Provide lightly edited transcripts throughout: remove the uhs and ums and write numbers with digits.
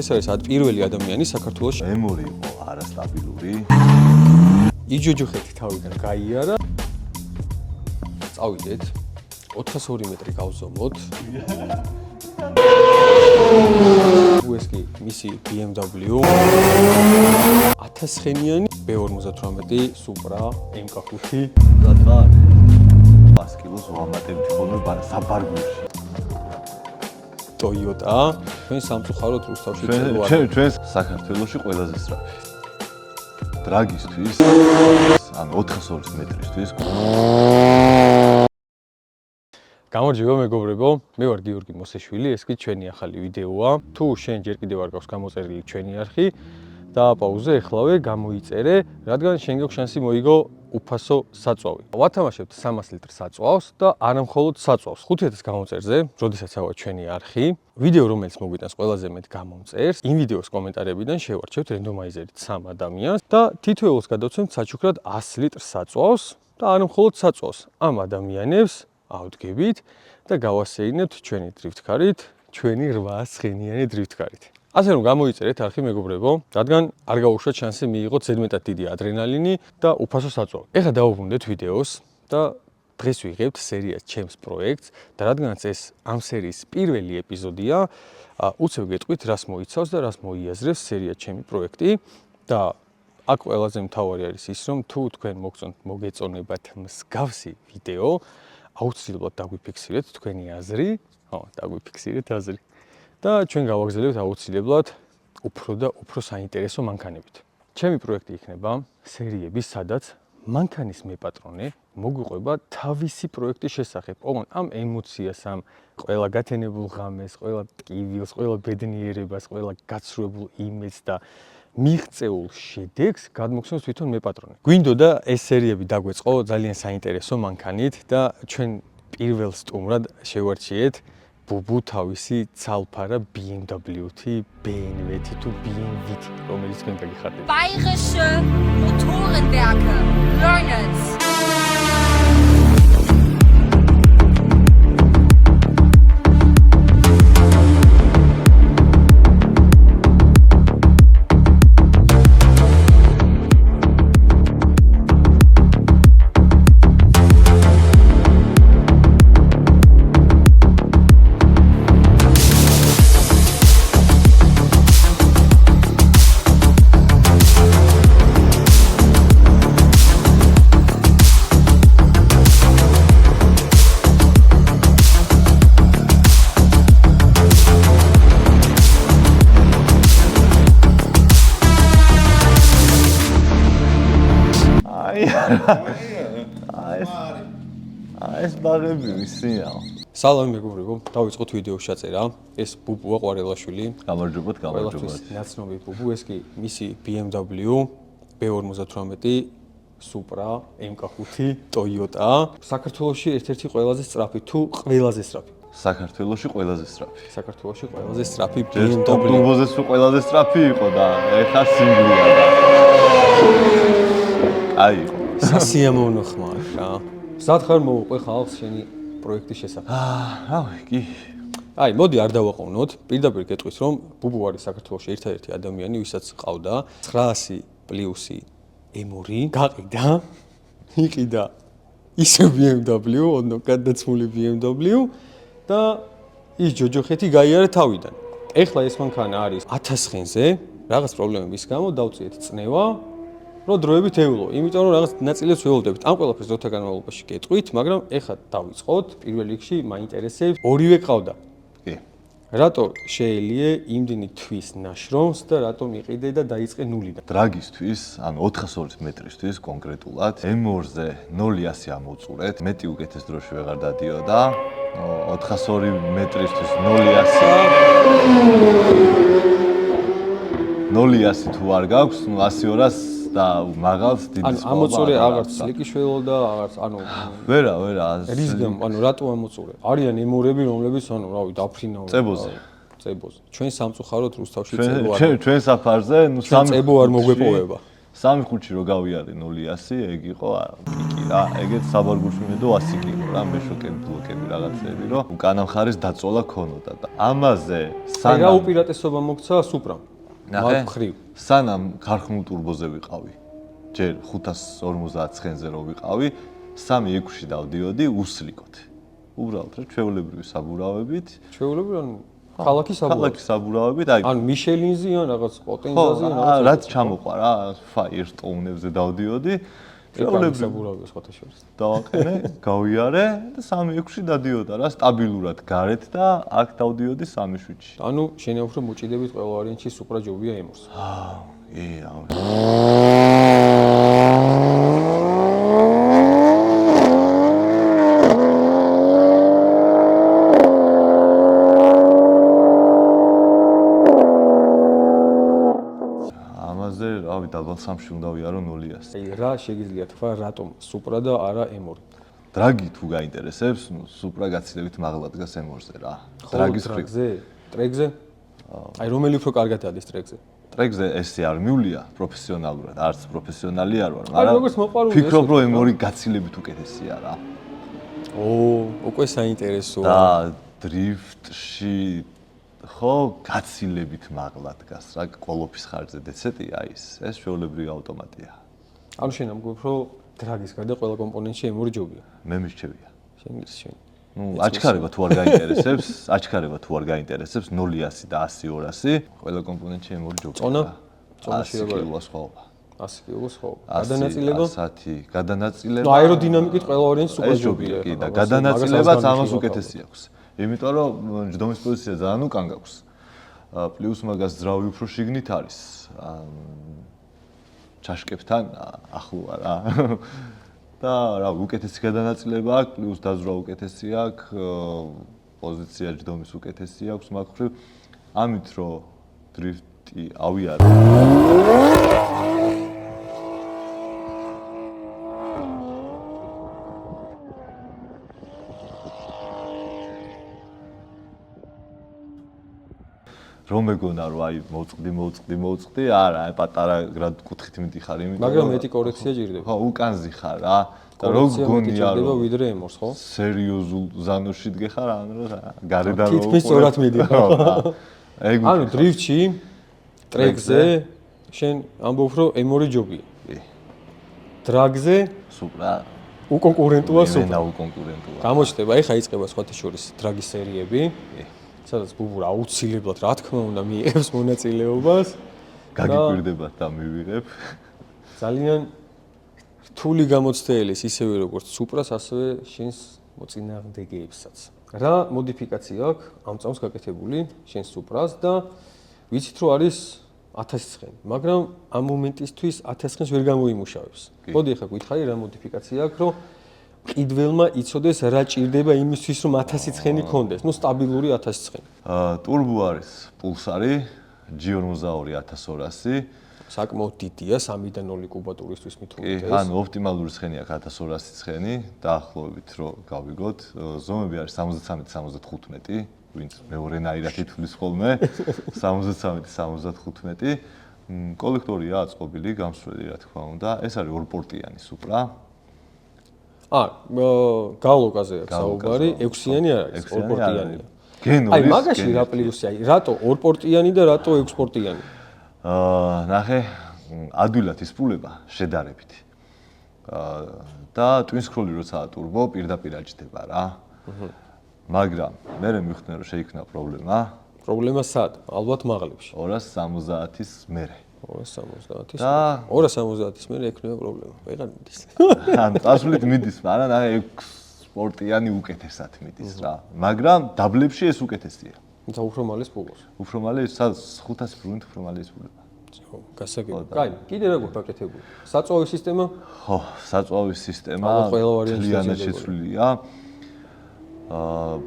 ეს არის პირველი ადამიანი საქართველოში. მემორი იყო არასტაბილური. იჯოჯოხეთი თავიდან გაიარა. წავიდეთ. 402 მეტრი გავზომოთ. ეს კი მისი BMW 1000-ხენიანი B58 Supra MK5 რადგან 100 კილოს ვამატებთ ხოლმე საბარგულში. Toyota ჩვენ სამწუხაროდ რუსთავში ჩვენ საქართველოში ყველაზე სწრაფი. დრაგისთვის ანუ 402 მეტრისთვის. გამარჯობა მეგობრებო, მე ვარ გიორგი მოსეშვილი, ეს კი ჩვენი ახალი ვიდეოა. თუ შენ ჯერ კიდევ არ გაქვს გამოწერილი ჩვენი არხი, დააპაუზე ეხლავე, გამოიწერე, რადგან შენ გექვს შანსი მოიგო უფასო საწვავი. ვათამაშებთ 300 ლიტრ საწვავს და არა მხოლოდ საწვავს. 5000 გამოწერზე, როდესაც ავა ჩვენი არხი, ვიდეო რომელიც მოგვიტანს ყველაზე მეტ გამომწერს, იმ ვიდეოს კომენტარებიდან შევარჩევთ რენდომაიზერით 3 ადამიანს და თითოეულს გადავცემთ საჩუქრად 100 ლიტრ საწვავს და არა მხოლოდ საწვავს. ამ ადამიანებს ავდგებით და გავასეირნებთ ჩვენი დრიფტკარით, ჩვენი 800-ხენიანი დრიფტკარით. ასე რომ გამოიწერეთ არხი მეგობრებო, რადგან არ გაუშვათ შანსი მიიღოთ ზედმეტად დიდი ადრენალინი და უფასო საწვავი. ეხლა დავუბრუნდეთ ვიდეოს და დღეს ვიღებთ სერიას ჩემს პროექტს და რადგანაც ეს ამ სერიის პირველი ეპიზოდია, უცებ გეტყვით რას მოიცავს და რას მოიაზრებს სერია ჩემი პროექტი და აქ ყველაზე მთავარი არის ის, რომ თუ თქვენ მოგეწონებათ მსგავსი ვიდეო, აუცილებლად დაგვიფიქსირეთ თქვენი აზრი, დაგვიფიქსირეთ აზრი და ჩვენ გავაგზავნებთ აუცილებლად უფრო და უფრო საინტერესო მანქანებით. ჩემი პროექტი იქნება სერიები, სადაც მანქანის მეპატრონე მოგვიყვება თავისი პროექტის შესახებ. ოღონდ ამ ემოციას, ამ ყველა გათენებულ ღამეს, ყველა ტკივილს, ყველა ბედნიერებას, ყველა გაცრუებულ იმედს და მიღწეულ შედეგს გადმოგცემს თვითონ მეპატრონე. გვინდოდა ეს სერიები დაგვეწყო ძალიან საინტერესო მანქანით და ჩვენ პირველ სტუმრად შევარჩიეთ ბუბუ თავისი ცალფარა BMW-თი, BMW-თი თუ BMW-თი, რომელიც თქვენ გაგიხარდეთ. Bayerische Motorenwerke, Learnitz. ეს ბაღები ვისია. სალამი მეგობრებო, დავიწყოთ ვიდეოს ჩაწერა. ეს ბუბუა ყვარელაშვილი. გამარჯობათ. ნაცნობი ბუბუ, ეს კი მისი BMW B58 Supra MK5 Toyota. საქართველოში ერთ-ერთი ყველაზე სწრაფი თუ ყველაზე სწრაფი. საქართველოში ყველაზე სწრაფი. საქართველოში ყველაზე სწრაფი BMW. BMW. თუ ყველაზე სწრაფი იყო და ეხა სინგლია და აი სასიამოვნო ხმაა რა. სად ხარ მოვუყვე ხალხს შენი პროექტის შესახებ? რავი, კი. აი, მოდი არ დავაყოვნოთ. პირდაპირ გეტყვის, რომ ბუბუ არის საქართველოში ერთადერთი ადამიანი, ვისაც ყავდა 900 პლუსი M2, გაყიდა, იყიდა ისე BMW, ოდნავ გადაცმული BMW და ის ჯოჯოხეთი გაიარა თავიდან. ეხლა ეს მანქანა არის 1000-ხენზე, რაღაც პრობლემების გამო დავწიეთ წნევა. რო დროებით ეულო, იმიტომ რომ რაღაც ნაწილებს ველოდებით. ამ ყველაფერს დროთა განმავლობაში გეტყვით, მაგრამ ეხლა დავიწყოთ. პირველ რიგში მაინტერესებს ორივე ყავდა. კი. რატო შეელიე იმდენი თვის ნაშრომს და რატომ იყიდე და დაიწყე ნულიდან? დრაგისთვის, ანუ 402 მეტრისთვის კონკრეტულად, M2-ზე 0-100 ამოწურეთ. მეტი უკეთეს დროში ვეღარ დადიოდა. 402 მეტრისთვის 0-100 თუ არ გაქვს, 100-200 და მაღალს დიდი ანუ ამოწურე აღარც სლიკიშველო და აღარც ვერა რის გამო ანუ რატო ამოწურე? არიან ემორები რომლებიც ანუ რავი დაფრინავენ წებოზე ჩვენ სამწუხაროდ რუსთავში წებო არ ჩვენ საფარზე ნუ წებო არ მოგვეპოვება 3 ხუთში რო გავიარე 0-100, ეგ იყო პიკი რა. ეგეც საბარგულში მედო 100 კილო რა, მე შოკები ბლოკები რაღაცები, რომ უკანა მხარეს დაწოლა ქონოდა და ამაზე აი რა უპირატესობა მოგცა სუპრამ? ნახე, ხრივ. სანამ ქარხნულ ტურბოზე ვიყავი. ჯერ 550 ცხენზე რო ვიყავი, 3-6-ში დავდიოდი უსლიკოთ. უბრალოდ რა ჩვეულებრივი საბურავებით, ჩვეულებრივი ანუ ქალაქის საბურავი. ქალაქის საბურავებით, აი ან მიშელინზე ან რაღაც პოტენზაზე ან რაღაც რაც ჩამოყვა რა, Firestone-ებზე დავდიოდი. ჩვეულებრივი საბურავი სხვათა შორის. დავაყენე, გავიარე და 3-6-ში დადიოდა რა, სტაბილურად გარეთ და აქ დავდიოდი 3-7-ში. ანუ შენ უფრო მოჭიდებით ყველა ვარიანტში სუპრა ჯობია ემორს. ამაზე, რავი, დაბალ 3-ში უნდა ვიარო 0-100. აი რა შეგიძლია თქვა რატომ სუპრა და არა ემორი? დრაგი თუ გაინტერესებს, ნუ სუპრა გაცილებით მაღლა დგას ემორზე რა. დრაგის ტრეკზე? ტრეკზე? აი რომელი უფრო კარგად ადის ტრეკზე? ტრეკზე ესე არ მივლია პროფესიონალურად, არც პროფესიონალი არ ვარ, აი როგორც მოყვარული ფიქრობ რომ ემორი გაცილებით უკეთესია რა. უკვე საინტერესოა. და დრიფტში ხო გაცილებით მაღლა დგას რა, კოლოფის ხარჯზე დეცეტია ის ჩვეულებრივი ავტომატია. ანუ შენ ამბობ რომ დრაგის გარდა ყველა კომპონენტში ემორი ჯობია. მე მისჩევია. შენ. ნუ აჩქარება თუ არ გაინტერესებს, 0-100 და 100-200, ყველა კომპონენტში ემორი ჯობია. წონაში როგორ კილოა სხვაობა. 100 კილო სხვაობა. გადანაწილება? 100, გადანაწილება. ნუ აეროდინამიკით ყველა ვარიანტი სუპერ ჯობია. კი და გადანაწილებაც ამას უკეთესი აქვს. იმიტომ რომ ჯდომის პოზიცია ძალიან უკან გაქვს. პლუს მაგას ძრავი უფრო შიგნით არის. ჩაშკებთან ახლოა რა. და რა უკეთესი გადანაწილება აქვს, პლუს დაზვრა უკეთესი აქვს, პოზიცია ჯდომის უკეთესი აქვს მაგ მხრივ. ამით რომ დრიფტი ავიარე. რომ მეგონა რომ აი მოუწყდი, არა, პატარა კუთხით მიდიხარ, იმიტომ მაგრამ მეტი კორექცია ჭირდება. ხო, უკანზე ხარ რა. და რო გონია რომ ვიდრე ემორს, ხო? სერიოზულ ზანოში დგეხარ, ანუ გარედან რო თითქმის სწორად მიდიხარ. ეგ ანუ დრიფტში ტრეკზე შენ ამბობ რომ ემორი ჯობია. კი. დრაგზე სუპრა უკონკურენტოა სუპრა. ვენა უკონკურენტოა. გამოჩნდება, ეხა იწყება სხვათა შორის დრაგის სერიები. კი. სადაც ბუბურა აუცილებლად რა თქმა უნდა მიიღებს მონაწილეობას. გაგიკვირდებათ და მივიღებ. ძალიან რთული გამოცდელის ისევე როგორც სუპრას, ასევე შენს მოწინააღმდეგეებსაც. რა მოდიფიკაცია აქვს ამ წამს გაკეთებული შენს სუპრას და ვიცით რომ არის 1000 ცხენი, მაგრამ ამ მომენტისთვის 1000 ცხენს ვერ გამოიმუშავებს. მოდი ახლა გითხარი რა მოდიფიკაცია აქვს, რომ კიდველმა იცოდეს რა ჭირდება იმისთვის რომ 1000 ცხენი კონდეს, ნუ სტაბილური 1000 ცხენი. ტურბო არის პულსარი G42 1200. საკმაოდ დიდია 3-დან 0 კუბატურისთვის მithumetes. კი, ანუ ოპტიმალური ცხენი აქვს 1200 ცხენი, დაახლოებით რომ გავიგოთ, ზომები არის 73-75, ვინც მეორენაირად ითვლის ხოლმე, 73-75. კოლექტორია აწყობილი, გამსვლელი რა თქმა უნდა. ეს არის ორპორტიანი სუპრა. გალოკაზე აქვს საუბარი, 6-იანი არ არის, ორპორტიანია. აი მაგაში რა პლუსია? რატო ორპორტიანი და რატო 6-პორტიანი? ნახე, ადვილად ისპულება შედარებით. და twin scroll-ი როცაა ტურბო, პირდაპირ აჭდება რა. მაგრამ მე მივხვდი რომ შეიქმნა პრობლემა. პრობლემა სად? ალბათ მაღლებში. 270-ის მერე. 270-ის. და 270-ის მერე ექნება პრობლემა. ვეღარ მიდის. ან წასვლით მიდის, მაგრამ ნახე 6-პორტიანი უკეთესად მიდის რა. მაგრამ დაბლებში ეს უკეთესია. თუმცა უფრო მალე სპულობს. უფრო მალე 500 ბრუნით უფრო მალე ისპულება. ხო, გასაგებია. კაი, კიდე როგორ გაკეთებული? საწვავის სისტემა? ხო, საწვავის სისტემა ძალიანად შეცვლილია.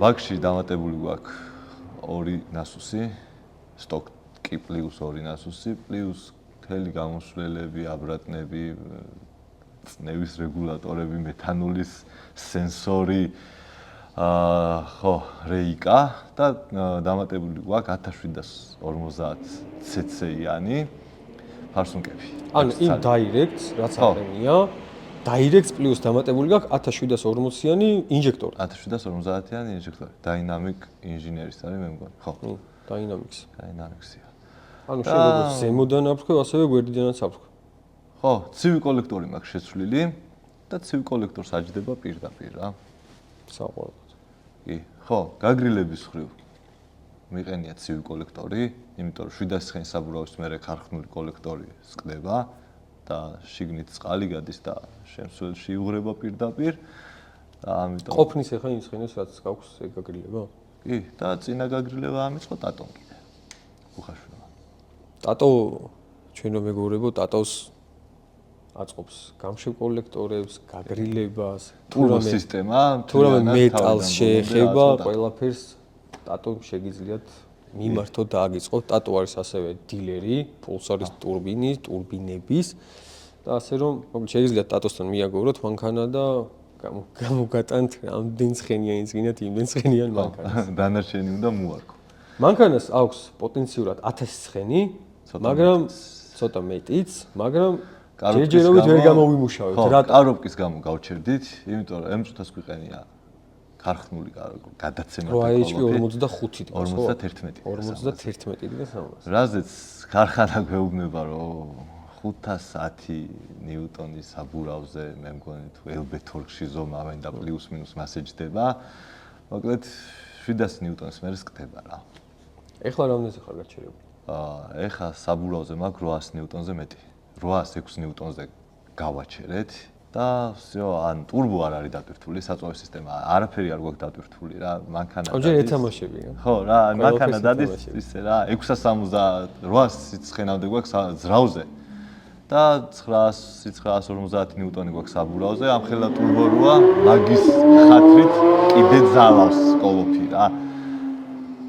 ბაქში დამატებული გვაქვს 2 ნასუსი, სტოკი პლუს 2 ნასუსი, პლუს მთელი გამოსვლელები, აბრატნები, წნევის რეგულატორები, მეთანოლის სენსორი, ხო, რეიკა და დამატებული გვაქვს 1750 cc-იანი ფარსუნკები. ანუ იმ direct-ს რაც აყენია, direct plus დამატებული გაქვს 1740-იანი ინჟექტორი. 1750-იანი ინჟექტორი. Dynamic Engineer-ის არის მე მგონი, ხო? Dynamics-ია. ანუ შეიძლება ზემოდან აფრქვევ, ასევე გვერდიდანაც აფრქვევ. ხო, ცივი კოლექტორი მაქვს შეცვლილი და ცივი კოლექტორს აჯდება პირდაპირ რა. საყვარელად. კი, ხო, გაგრილების ხრივ მიყენია ცივი კოლექტორი, იმიტომ რომ 700-იანი საბურავის მერე ქარხნული კოლექტორი სკდება და შიგნით წყალი გადის და შემსვლელში იღრება პირდაპირ და ამიტომ ყოფნის ახლა იმ ცხენებს რაც გაქვს ეგ გაგრილება? კი, და წინა გაგრილება ამიწყო ტატომ კიდე. უხაშველა. ტატო ჩვენ რომ მეგობრებო, ტატოს აწყობს გამშევ კოლექტორებს, გაგრილებას, სისტემა, თუ რამე მეტალს შეეხება, ყველაფერს ტატომ შეგიძლიათ მიმართოთ და აგიწყოთ. ტატო არის ასევე დილერი, პულსარის ტურბინების და ასე რომ შეგიძლიათ ტატოსთან მიაგოროთ მანქანა და გამოგატანთ ამდენ ცხენიანიც გინდათ იმდენ ცხენიან მანქანას. დანარჩენი უნდა მოარქო. მანქანას აქვს პოტენციურად 1000 ცხენი, მაგრამ ცოტა მეტიც, მაგრამ ჯერჯერობით ვერ გამოვიმუშავებთ. რატო? კაროპკის გამო გავჩერდით, იმიტომ რომ M-წუთას გვიყენია ქარხნული გადაცემა და HP 45 დგას, ხო? 51 დგას ამას. რაზეც ქარხანა გვეუბნება, რომ 510 ნიუტონის საბურავზე მე მგონი თუ LB თორქში ზომა ამენდა პლუს მინუს მასეჯდება. მოკლედ 700 ნიუტონის მერე სკდება რა. ეხლა რამდენზე ხარ გაჩერებული? ეხლა საბურავზე მაქვს 800 ნიუტონზე მეტი. 806 ნიუტონზე გავაჩერეთ და всё, ან ტურბო არ არის დატვირთული, საწვავის სისტემა არაფერი არ გვაქვს დატვირთული რა, მანქანა დადის. ჯერ ეთამაშებია. ხო, რა, მანქანა დადის ისე რა, 678 სიცხენამდე გვაქვს ზრავზე. და 950 ნიუტონი გვაქვს საბურავზე, ამხელა ტურბო როა, მაგის ხათრით კიდე ძალავს კოლოფი რა.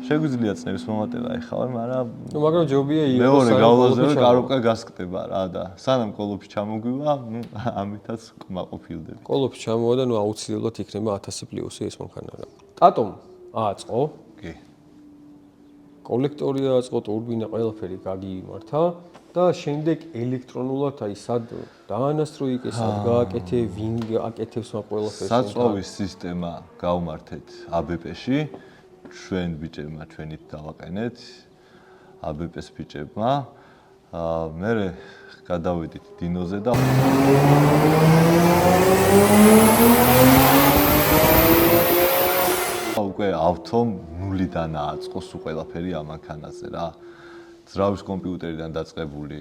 შეგვიძლია წნევის მომატება ეხლა, მაგრამ ჯობია იყოს მეორე გავლაზე კაროპკა გასკდება რა და სანამ კოლოფი ჩამოგვივა, ამითაც კმაყოფილდები. კოლოფი ჩამოვა და აუცილებლად იქნება 1000 პლუსი ეს მანქანა რა. ტატომ ააწყო. კი. კოლექტორი ააწყო, ტურბინა, ყველაფერი გაგიმართა და შემდეგ ელექტრონულად აი სად დაანასტრო იქ ეს სად გააკეთე, ვინ აკეთებს მაგ ყველაფერს. საწვავის სისტემა გავმართეთ ABP-ში. ჩვენ ბიჭებმა ჩვენით დავაყენეთ ABP-ს ბიჭებმა. მერე გადავედით დინოზე და უკვე ავტომ ნულიდან აწყო სულ ყველაფერი ამ მანქანაზე რა. ძრავის კომპიუტერიდან დაწყებული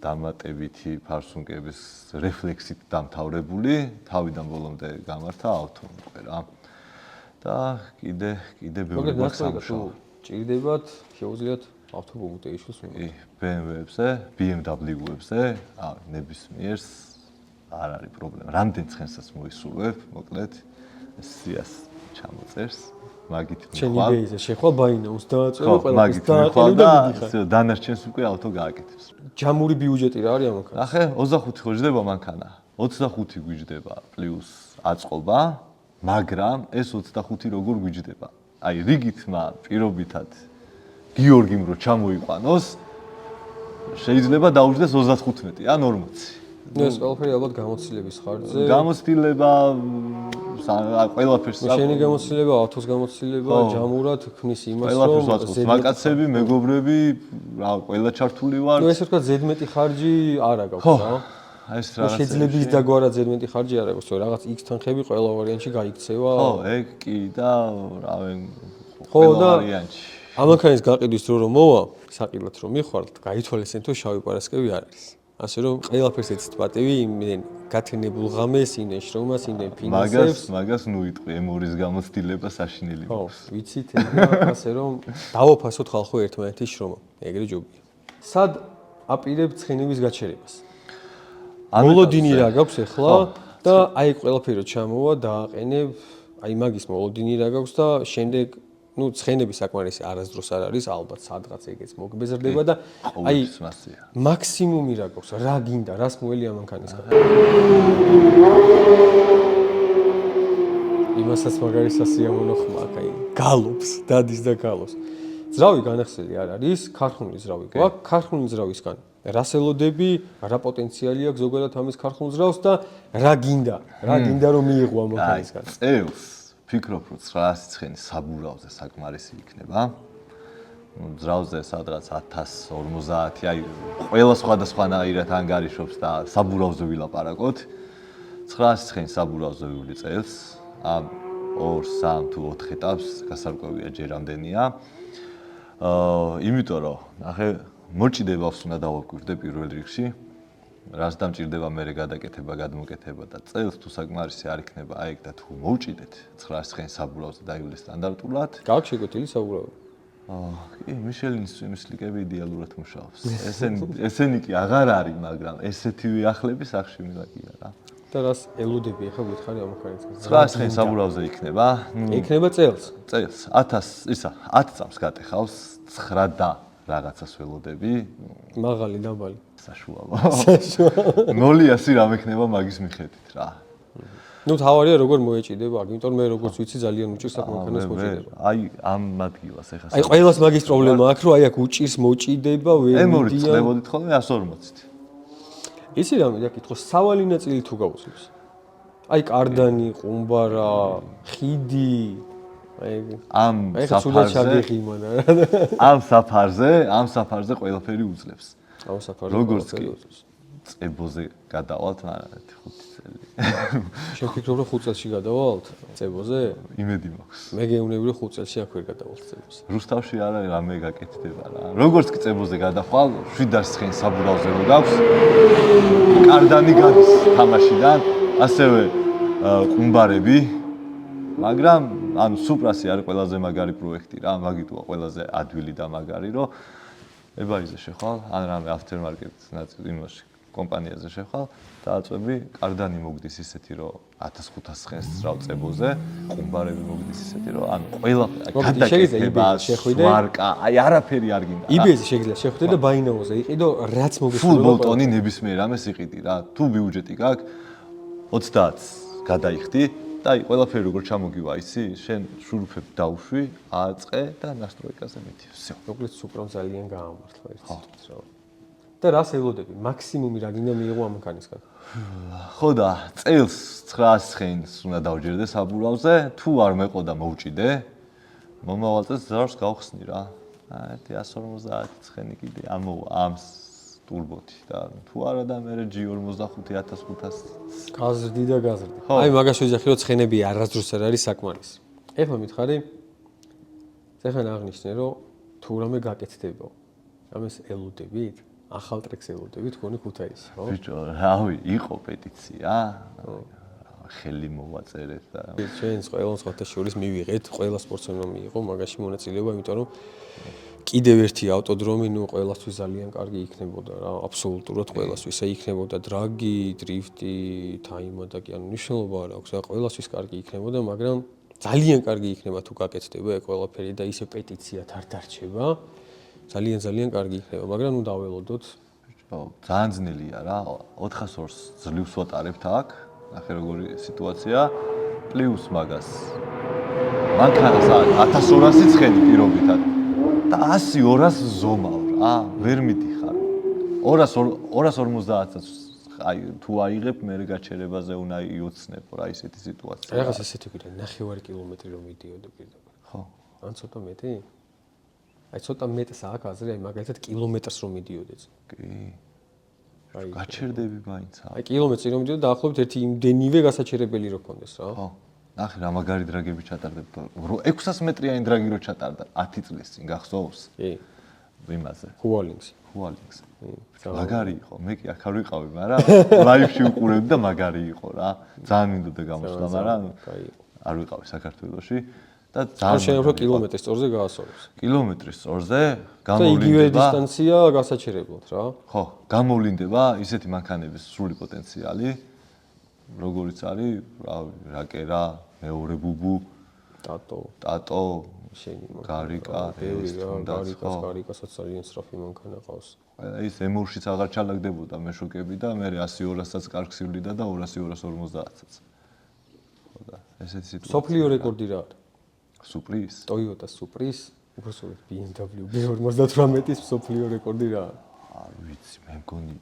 დამატებითი ფარსუნკების რეფლექსით დამთავრებული, თავიდან ბოლომდე გამართა ავტომ უკვე რა. და კიდე ბევრი გვაქვს სამუშაო. ჭირდებათ, შეუძლიათ ავტობუსზე იშლოს მე. კი, BMW-ებზე, BMW-ებზე, ნებისმიერს არ არის პრობლემა. რამდენ ცხენსაც მოისურვებ, მოკლედ სიას ჩამოწერს, მაგით მიხვალ. შენი იდეიზე შეხვალ ბაინაუს დააწევი ყველაფერს დააყენებ და მიდიხარ. დანარჩენს უკვე ავტო გააკეთებს. ჯამური ბიუჯეტი რა არის ამ მანქანას? ახე 25 ხო ჯდება მანქანა. 25 გვიჯდება პლუს აწყობა. მაგრამ ეს 25 როგორ გვიჯდება? აი რიგითმა პირობითად გიორგიმ რო ჩამოიყვანოს, შეიძლება დაუჯდეს 35 ან 40. ეს ყველაფერი ალბათ გამოცდილების ხარჯზე. გამოცდილება ყველაფერს შენი გამოცდილება, ავტოს გამოცდილება, ჯამურად ქმნის იმას, რომ მაკაცები, მეგობრები, რა, ყველა ჩართული ვარ. ეს ვთქვა ზედმეტი ხარჯი არა გაქვს რა. ეს რაღაცა შეიძლება დაგვარად ზედმეტი ხარჯი არ აქვს, რომ რაღაც X თანხები ყველა ვარიანტში გაიქცევა. ხო, ეგ კი და რავენ ყველა ვარიანტში. ამანქანის გაყიდვის დრო რომ მოვა, საყიდლად რომ მიხვალთ, გაითვალისწინეთ, რომ შავი პარასკევი არ არის. ასე რომ ყველაფერს ეცით პატივი, იმდენ გათენებულ ღამეს, იმდენ შრომას, იმდენ ფინანსებს. მაგას ნუ იტყვი, M2-ის გამოცდილება საშინელი ხო, მაქვს. ვიცით, ასე რომ დავაფასოთ ხალხო ერთმანეთის შრომა. ეგრე ჯობია. სად აპირებ ცხენების გაჩერებას? მოლოდინი რა გაქვს ახლა და აი ყველაფერი ჩამოვა დააყენებ, აი მაგის მოლოდინი რა გაქვს და შემდეგ ну ცხენები საკმარისი არასდროს არ არის, ალბათ სადღაც ეგეც მოგბეზრდება და აი მაქსიმუმი რა გაქვს, რა გინდა, რას მოელი ამ მანქანისგან. იმასაც მაგარი სასიამოვნო ხმა აქვს, აი გალობს, დადის და გალობს. ძრავი განახსელი არ არის, ქარხნული ძრავი გვაქვს, ქარხნული ძრავისგან რას ელოდები, რა პოტენციალი აქვს ზოგადად ამის ქარხმულძრავს და რა გინდა რომ მიიღო ამ მანქანისგან. წელს ფიქრობ რომ 900 ცხენი საბურავზე საკმარისი იქნება. ძრავზე სადღაც 1050, აი ყველა სხვადასხვანაირად ანგარიშობს და საბურავზე ვილაპარაკოთ. 900 ცხენი საბურავზე ვივლი წელს. ამ 2, 3 თუ 4 ეტაპს გასარკვევია ჯერ ამდენია. იმიტომ რომ ნახე მოჭიდებას უნდა დავაკვირდე პირველ რიგში. რას დამჭირდება მე გადაკეთება, გადმოკეთება და წელს თუ საკმარისი არ იქნება აი ეგ და თუ მოვჭიდეთ 900 ცხენი საბურავზე დაივლეს სტანდარტულად. გაქვს შეკვეთილი საბურავი? კი, მიშელინის სვიმისლიკები იდეალურად მუშაობს. ესენი კი აღარ არის, მაგრამ ესეთივე ახლები სახში მილაკია რა. და რას ელოდები ახლა გითხარი ამ მანქანისგან? 900 ცხენი საბურავზე იქნება. იქნება წელს. წელს 10 წამს გატეხავს 9 და რაღაცას ველოდები. მაღალი, დაბალი. საშუალო. 0-100 რამ ექნება მაგის მიხედვით რა. ნუ თავარია როგორ მოეჭიდება, იმიტომ მე როგორც ვიცი ძალიან უჭირს ამ მანქანას მოჭიდება. აი ამ ადგილას ეხა. აი ყველას მაგის პრობლემა აქვს, რომ აი აქ უჭირს მოჭიდება, ვერ M2 წლებოდით ხოლმე 140-ით. ისი რამე დაკითხო, სავალი ნაწილი თუ გავუსვიფს. აი კარდანი, ყუმბარა, ხიდი, ამ საფარზე ყველაფერი უძლებს. ამ საფარზე როგორც კი წებოზე გადავალთ, მაგრამ 5 წელი. შენ ფიქრობ რომ 5 წელში გადავალთ წებოზე? იმედი მაქვს. მე გეუბნები რომ 5 წელში აქ ვერ გადავალთ წებოზე. რუსთავში არ არის რამე გაკეთდება რა. როგორც კი წებოზე გადახვალ, 700 ცხენი საბურავზე რო გაქვს. კარდანი გადის თამაშიდან, ასევე ყუმბარები. მაგრამ ანუ სუპრასი არის ყველაზე მაგარი პროექტი რა, მაგიტოა ყველაზე ადვილი და მაგარი, რომ ებაიზე შეხვალ, ან რამე aftermarket ნაწილი იმაში კომპანიაზე შეხვალ, დააწვევი, კარდანი მოგდის ისეთი, რომ 1500 ცხენს ძრავ წებოზე, ყუმბარები მოგდის ისეთი, რომ ანუ ყველა გადაკეთება, ვარკა, აი არაფერი არ გინდა. eBay-ზე შეგიძლია შეხვიდე და ბაინაოზე იყიდო, რაც მოგესწრო. full bolt-ონი ნებისმიერ ამას იყიდი რა. თუ ბიუჯეტი გაქვს 30-ს გადაიხდი და აი ყველაფერი როგორ ჩამოგივა, იცი? შენ შურუფებ დაუშვი, ააწყე და ნასტროიკაზე მიდი. всё. მოკლედ სუპრამ ძალიან გაამართლა ერთ სიტყვით რა. და რას ელოდები? მაქსიმუმი რა გინდა მიიღო ამ მანქანისგან? ხო და წელს 900 ცხენს უნდა დავჯერდე საბურავზე, თუ არ მეყო და მოვჭიდე, მომავალ წელს ძარს გავხსნი რა. აი 150 ცხენი კიდე ამოვა ამ ტურბოთი და თუ არა და მე G45 1500 გაზრდი და გაზრდი. აი მაგას ვეძახი რომ ცხენები არასდროს არ არის საკმარისი. ეხლა მითხარი ეხლა აღნიშნე რომ თუ რამე გაკეთდება. ამას ელოდებით? ახალ ტრეკს ელოდებით თქვენი ქუთაისი, ხო? ბიჭო, რავი, იყო პეტიცია. ხელი მოვაწერეთ და ჩვენს ყველას ხოთაშორის მივიღეთ, ყველა სპორტსმენმა მიიღო მაგაში მონაწილეობა, იმიტომ რომ კიდევ ერთი ავტოდრომი, ნუ ყველასთვის ძალიან კარგი იქნებოდა რა, აბსოლუტურად ყველასთვის. აი იქნებოდა დრაგი, დრიფტი, თაიმადაკი, ანუ მნიშვნელობა არ აქვს, რა ყველასთვის კარგი იქნებოდა, მაგრამ ძალიან კარგი იქნება თუ გაკეთდება ეგ ყველაფერი და ისე პეტიციად არ დარჩება. ძალიან კარგი იქნება, მაგრამ ნუ დაველოდოთ. ბიჭო, ძალიან ძნელია რა, 402-ს ძლივს ვატარებთ აქ, ნახე როგორი სიტუაცია, პლუს მაგას. მანქანას 1200 ცხენი პირობითად და 100-200 ზომავ რა, ვერ მიდიხარ. 250-ს აი თუ აიღებ, მე გაჩერებაზე უნდა იოცნებ რა ისეთი სიტუაცია. აი ახლა ესეთი გვიდა 9 კილომეტრი რომ მიდიოდე პირდაპირ. ხო. ან ცოტა მეტი? აი ცოტა მეტს აქვს აზრი, აი მაგალითად კილომეტრს რომ მიდიოდეს. კი. გაჩერდები მაინც აქვს. აი კილომეტრი რომ მიდიოდა დაახლოებით ერთი იმდენივე გასაჩერებელი რო ქონდეს რა. ხო. ნახე რა მაგარი დრაგები ჩატარდებთ. 600 მეტრიანი დრაგი რო ჩატარდა 10 წლის წინ გახსოვს? კი. იმაზე. ჰუალინგს. მაგარი იყო. მე კი აქ არ ვიყავი, მაგრამ ლაივში უყურებდი და მაგარი იყო რა. ძალიან მინდოდა გამოსვლა, მაგრამ არ ვიყავი საქართველოში და ძალიან შენ უფრო კილომეტრის წორზე გაასწორებს. კილომეტრის წორზე და იგივე გამოვლინდება. დისტანცია გასაჩერებლად რა. ხო, გამოვლინდება ისეთი მანქანების სრული პოტენციალი, როგორიც არის, რავი, რაკერა, მეორე ბუბუ, ტატო, შენი გარიკა, გარიკასაც ძალიან სწრაფი მანქანა ყავს. ის M2-შიც აღარ ჩალაგდებოდა მეშოკები და მე 100-200-საც კარგს ივლიდა და 200-250-საც. ხო და ესეთი სიტუაცია. სოფლიო რეკორდი რა არის? Supris? Toyota Supris, უბრალოდ BMW B58-ის სოფლიო რეკორდი რა არის? არ ვიცი, მე მგონი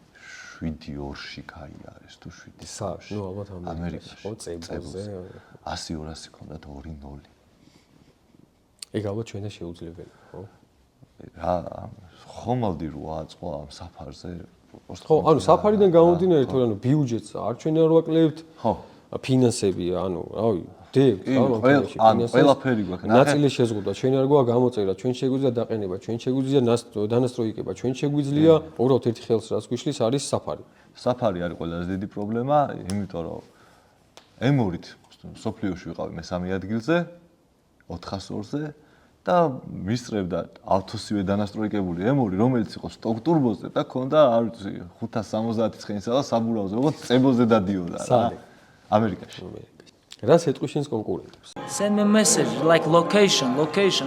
7-2-ში გაიარეს თუ 7. ნუ ალბათ ამერიკაში ხო წებოზე 100-200 ქონდათ 2-0. ეგ ალბათ ჩვენ შეუძლებელი ხო? რა ხომალდი რო აწყო ამ საფარზე. ხო, ანუ საფარიდან გამომდინარე თორე ანუ ბიუჯეტს არ ჩვენ არ ვაკლებთ. ხო. ფინანსები, ანუ რავი, დებთ რა მაგალითად ფინანსები. ყველაფერი გვაქვს. ნაწილი შეზღუდვა, ჩვენ არ გვაქვს გამოწერა, ჩვენ შეგვიძლია დაყენება, ჩვენ შეგვიძლია დანასტროიკება, ჩვენ შეგვიძლია უბრალოდ ერთი ხელს რაც გვიშლის არის საფარი. საფარი არის ყველაზე დიდი პრობლემა, იმიტომ რომ M2-ით სოფლიოში ვიყავი მე-3 ადგილზე, 402-ზე და მისწრებდა ავთოსივე დანასტროიკებული M2, რომელიც იყო სტოკ ტურბოზე და ქონდა, არ ვიცი, 570 ცხენისა და საბურავზე, როგორც წებოზე დადიოდა რა. ამერიკაში. რა ეთქვი შენს კონკურენტებს? Send me a message like location,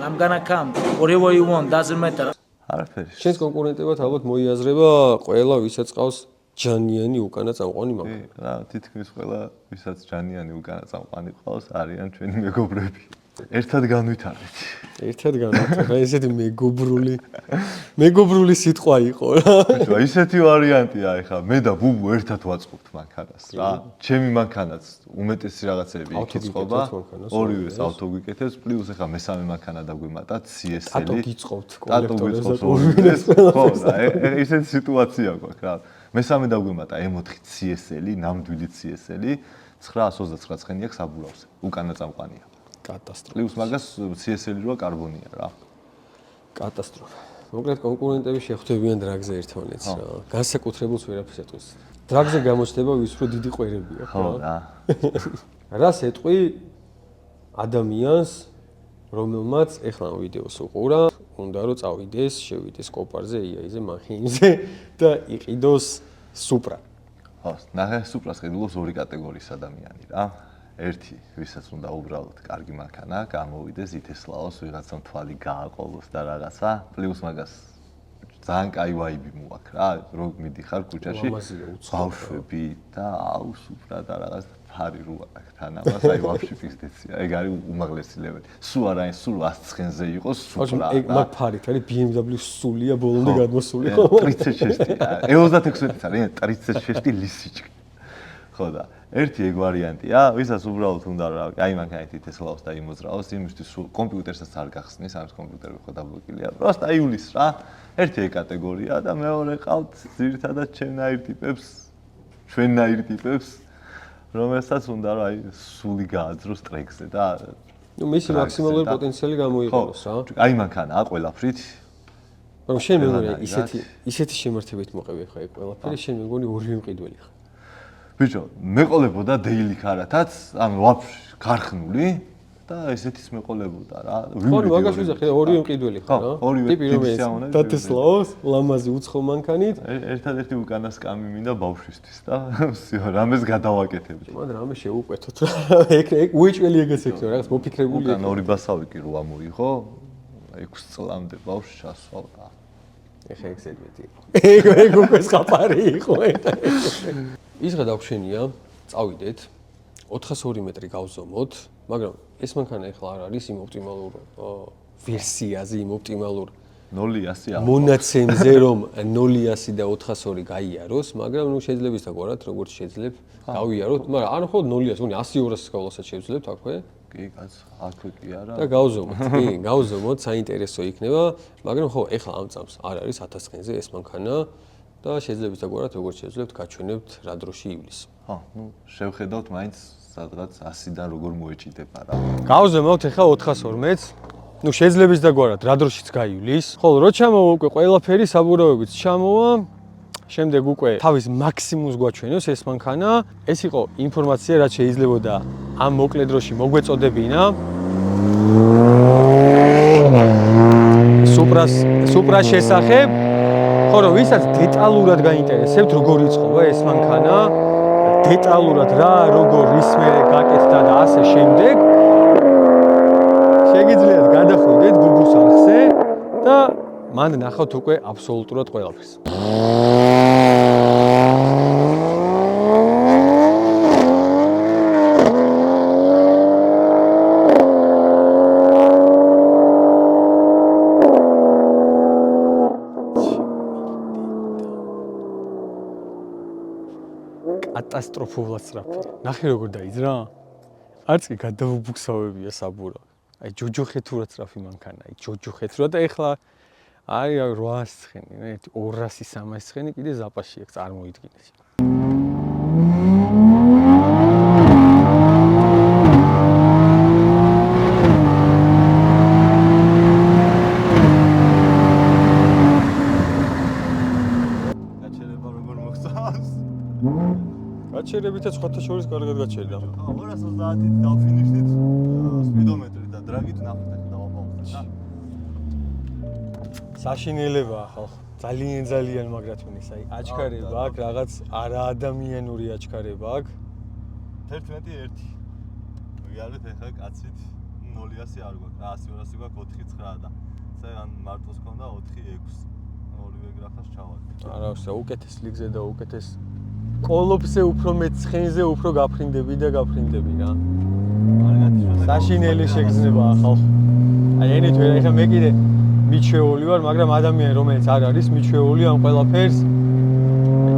I'm gonna come. Whatever you want, doesn't matter. არაფერი. შენს კონკურენტებად ალბათ მოიაზრება ყველა ვისაც ყავს ჯანიანი უკანა წამყვანი მამა. რა, თითქმის ყველა ვისაც ჯანიანი უკანა წამყვანი ყავს, არიან ჩვენი მეგობრები. ერთად განვითარეთ. ერთად განვითარეთ. ესეთი მეგობრული სიტყვა იყო რა. ბიჭო, ისეთი ვარიანტია ეხლა მე და ბუბუ ერთად ვაწყობთ მანქანას რა. ჩემი მანქანაც უმეტესი რაღაცები იქ იწყობა. ორივეს ავტო გვიკეთებს, პლუს ეხლა მესამე მანქანა დაგვემატა CSL-ი. ტატო გიწყობთ კოლექტორებს. ხო, ესეთი სიტუაცია გვაქვს რა. მესამე დაგვემატა M4 CSL-ი, ნამდვილი CSL-ი, 929 ცხენი აქვს საბურავზე. უკანა წამყვანია. კატასტროფა. პლუს მაგას CSL-ი როა კარბონია რა. კატასტროფა. მოკლედ კონკურენტები შეხვდებიან დრაგზე ერთმანეთს რა. განსაკუთრებულს ვერაფერს ეტყვის. დრაგზე გამოჩნდება ვის უფრო დიდი ყვერები აქვს რა. ხო რა. რას ეტყვი ადამიანს, რომელმაც ეხლა ვიდეოს უყურა, უნდა რომ წავიდეს, შევიდეს კოპარზე, იაიზე, მახინზე და იყიდოს სუპრა. ხო, ნახე სუპრას ყიდულობს ორი კატეგორიის ადამიანი რა. ერთი, ვისაც უნდა უბრალოდ კარგი მანქანა, გამოვიდეს, ითესლაოს, ვიღაცამ თვალი გააყოლოს და რაღაცა, პლუს მაგას ძალიან კაი ვაიბი მოაქვს რა, რომ მიდიხარ ქუჩაში, ბავშვები და აუ სუპრა და რაღაც ფარი რო აქვს თან ამას, აი ვაფშე ფიქსდეცია, ეგ არის უმაღლესი ლეველი. სულ არა, სულ 100 ცხენზე იყოს სუპრა. ეგ მაგ ფარით არის BMW სულია ბოლომდე გადმოსული ხო? 36-ია, 76-ით არის, 36 ლისიჩკი. ხო და ერთი ეგ ვარიანტია, ვისაც უბრალოდ უნდა რა, აი მანქანით ითესლაოს და იმოძრაოს, იმისთვის კომპიუტერსაც არ გახსნის, ამის კომპიუტერი ხო დაბლოკილია. პროსტ აიulis რა. ერთი ეგ კატეგორია და მეორე ყავთ ძირითადად ჩვენნაირ ტიპებს, რომელსაც უნდა რა, აი სული გააძროს ტრეკზე და ნუ მისი მაქსიმალური პოტენციალი გამოიყენოს რა. აი მანქანაა ყველაფრით. რომ შენ მეგონი ისეთი შემართებით მოყევი ხა ეგ ყველაფერი, შენ მეგონი ორივე მყიდველი ხარ. ბიჭო, მეყოლებოდა daily car-ათაც, ანუ ვაფშე გარხნული და ესეთიც მეყოლებოდა რა. ხო, მაგას ვიზახე, ორივე მყიდველი ხარ რა. ტიპი რომელიც დათესლაოს, ლამაზი უცხო მანქანით, ერთადერთი უკანა სკამი მინდა ბავშვისთვის და რამეს გადავაკეთებდი. მაგრამ რამე შეუკვეთოთ რა. ეგ უეჭველი ეგეც ექნო, რაღაც მოფიქრებული. უკან ორი ბასავი კი რო ამოიღო, 6 წლამდე ბავშვი ჩასვალდა. ეხა ეგ ზედმეტი. ეგ უკვე სხაპარი იყო ეგ. ის გადავხშენია, წავიდეთ 402 მეტრი გავზომოთ, მაგრამ ეს მანქანა ეხლა არ არის იმ ოპტიმალურ ვერსიაზე, იმ ოპტიმალურ 0-100 მონაცემზე, რომ 0-100 და 402 გაიაროს, მაგრამ ნუ შეიძლება ისაგვარად, როგორც შეძლებ, გავიაროთ, მაგრამ არ მხოლოდ 0-100, თუნდაც 100-200 გავლასაც შევძლებთ აქვე. კი, კაც, აქვე კი არა. და გავზომოთ, კი, გავზომოთ, საინტერესო იქნება, მაგრამ ხო, ეხლა ამ წამს არ არის 1000 ცხენზე ეს მანქანა. და შეიძლება ისაგვარად როგორც შეძლებთ გაჩვენებთ რა დროში ივლისს. ხო, ნუ შევხედავთ მაინც სადღაც 100-დან როგორ მოეჭიდება რა. გავზომავთ ახლა 412-ს. ნუ შეიძლება ისაგვარად რა დროშიც გაივლის. ხოლო რო ჩამოვა უკვე ყველაფერი საბურავებიც ჩამოვა. შემდეგ უკვე თავის მაქსიმუმს გვაჩვენოს ეს მანქანა. ეს იყო ინფორმაცია რაც შეიძლებოდა ამ მოკლე დროში მოგვეწოდებინა. სუპრას შესახებ ხო რომ ვისაც დეტალურად გაინტერესებთ როგორ იწყობა ეს მანქანა, დეტალურად რა, როგორ ის მერე გაკეთდა და ასე შემდეგ, შეგიძლიათ გადახვიდეთ Google-ს არხზე და მან ნახავთ უკვე აბსოლუტურად ყველაფერს. კატასტროფულად სწრაფია. ნახე როგორ დაიძრა? არც კი გადავუბუქსავებია საბურავად. აი ჯოჯოხეთ თუ რა სწრაფი მანქანა, აი ჯოჯოხეთ რა და ეხლა არის 800 ცხენი, მე 200-300 ცხენი კიდე ზაპაში აქვს წარმოიდგინეს. გაჩერება როგორ მოხსავს? გაჩერებითაც სხვათა შორის კარგად გაჩერდა. 230-ით დავფინიშდით სპიდომეტრი და დრაგით ნახეთ ახლა დავაპაუზეთ რა. საშინელებაა ხალხო. ძალიან მაგრად მინეს, აი აჩქარება აქვს, რაღაც არაადამიანური აჩქარება აქვს. 11-1. ვიარეთ ახლა კაცით 0-100 არ გვაქვს, 100-200 გვაქვს 4-9 და ძალიან მარტოს ქონდა 4-6. ორივე გრაფას ჩავარდი. არა, ვსა უკეთეს ლიგზე და უკეთეს კოლოფზე უფრო მეც ცხენზე უფრო გაფრინდები და გაფრინდები რა. საშინელი შეგრძნებაა ხალხო. აი ენით ვერ ახლა მე კიდე მიჩვეული ვარ, მაგრამ ადამიანი რომელიც არ არის მიჩვეული ამ ყველაფერს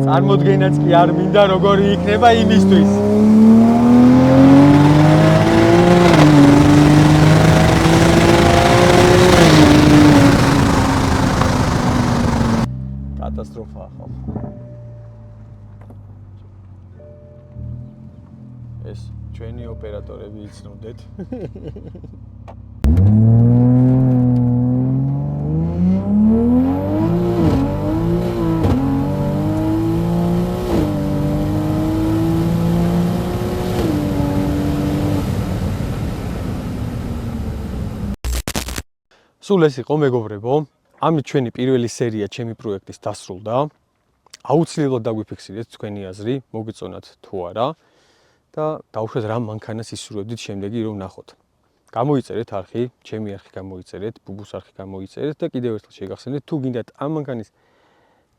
წარმოდგენაც კი არ მინდა როგორი იქნება იმისთვის. კატასტროფაა ხალხო. ეს ჩვენი ოპერატორები იცნობდეთ. სულ ეს იყო მეგობრებო. ამით ჩვენი პირველი სერია ჩემი პროექტის დასრულდა. აუცილებლად დაგვიფიქსირეთ თქვენი აზრი, მოგიწონათ თუ არა და დაუშვათ რა მანქანას ისურვებდით შემდეგი რომ ნახოთ. გამოიწერეთ არხი, ჩემი არხი გამოიწერეთ, ბუბუს არხი გამოიწერეთ და კიდევ ერთხელ შეგახსენეთ თუ გინდათ ამ მანქანის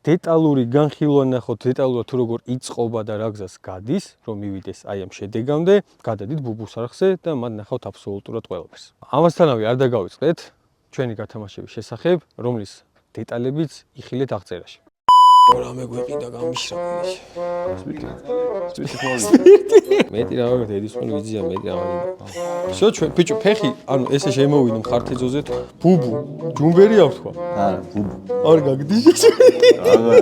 დეტალური განხილვა ნახოთ, დეტალურად თუ როგორ იწყობა და რა გზას გადის, რომ მივიდეს აი ამ შედეგამდე, გადადით ბუბუს არხზე და მათ ნახავთ აბსოლუტურად ყველაფერს. ამასთანავე არ დაგავიწყდეთ ჩვენი გათამაშების შესახებ, რომლის დეტალებიც იხილეთ აღწერაში. რამე გვეყიდა გამიშრა. მეტი რა ვარ დედისმენი ვიზია მეტი რა ვარ. всё ჩვენ ბიჭო ფეხი, ანუ ესე შემოვიდო მხართეძოზე ბუბუ, ჯუმბერი აქვს თქვა. არა, ბუბუ. არ გაგდის ეს. აგორ.